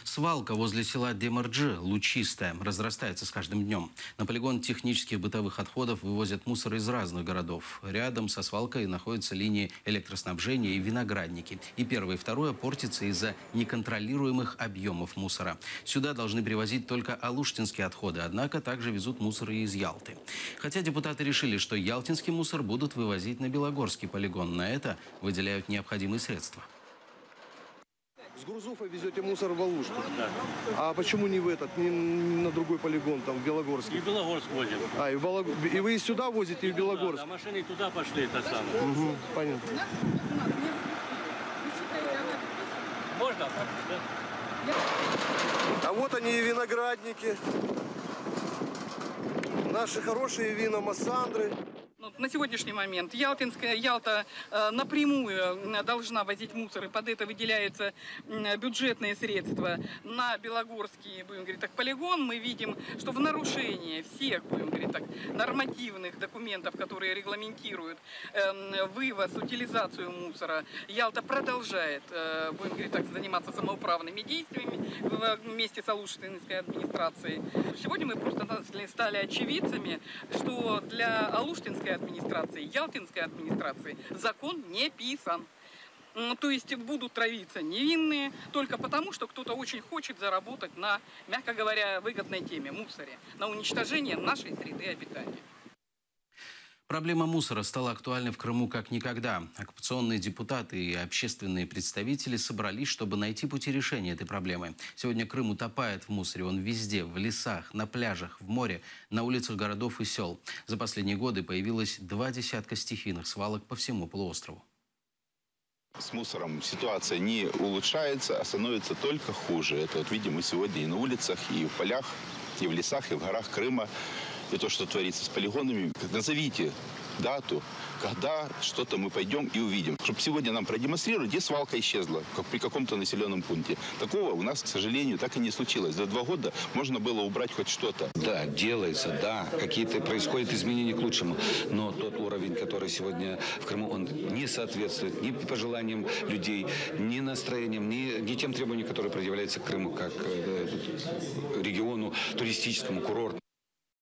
Свалка возле села Демарджи, Лучистая, разрастается с каждым днем. На полигон технических бытовых отходов вывозят мусор из разных городов. Рядом со свалкой находятся линии электроснабжения и виноградники. И первое и второе портится из-за неконтролируемых объемов мусора. Сюда должны привозить только алуштинские отходы, однако также везут мусор и из Ялты. Хотя депутаты решили, что ялтинский мусор будут вывозить на Белогорский полигон. На это выделяют необходимые средства. С Грузуфа везете мусор в Алушку? Да. А почему не в этот, не на другой полигон, там, в Белогорск? И в Белогорск возим. А, и вы и сюда возите, и в Белогорск? Да, машины туда пошли, это самое. Угу, понятно. Можно? Да? А вот они и виноградники. Наши хорошие вина Массандры. На сегодняшний момент Ялта напрямую должна возить мусор, и под это выделяются бюджетные средства на Белогорский, будем говорить так, полигон. Мы видим, что в нарушении всех, будем говорить так, нормативных документов, которые регламентируют вывоз, утилизацию мусора, Ялта продолжает, будем говорить так, заниматься самоуправными действиями вместе с Алуштинской администрацией. Сегодня мы просто стали очевидцами, что для Алуштинской администрации, Ялтинской администрации закон не писан. То есть будут травиться невинные только потому, что кто-то очень хочет заработать на, мягко говоря, выгодной теме, мусоре, на уничтожение нашей среды обитания. Проблема мусора стала актуальной в Крыму как никогда. Оккупационные депутаты и общественные представители собрались, чтобы найти пути решения этой проблемы. Сегодня Крым утопает в мусоре. Он везде, в лесах, на пляжах, в море, на улицах городов и сел. За последние годы появилось 20 стихийных свалок по всему полуострову. С мусором ситуация не улучшается, а становится только хуже. Это вот видим мы сегодня и на улицах, и в полях, и в лесах, и в горах Крыма. И то, что творится с полигонами, назовите дату, когда что-то мы пойдем и увидим. Чтобы сегодня нам продемонстрировать, где свалка исчезла, как при каком-то населенном пункте. Такого у нас, к сожалению, так и не случилось. За 2 года можно было убрать хоть что-то. Да, делается, да, какие-то происходят изменения к лучшему. Но тот уровень, который сегодня в Крыму, он не соответствует ни пожеланиям людей, ни настроениям, ни тем требованиям, которые предъявляются к Крыму как региону туристическому, курорту.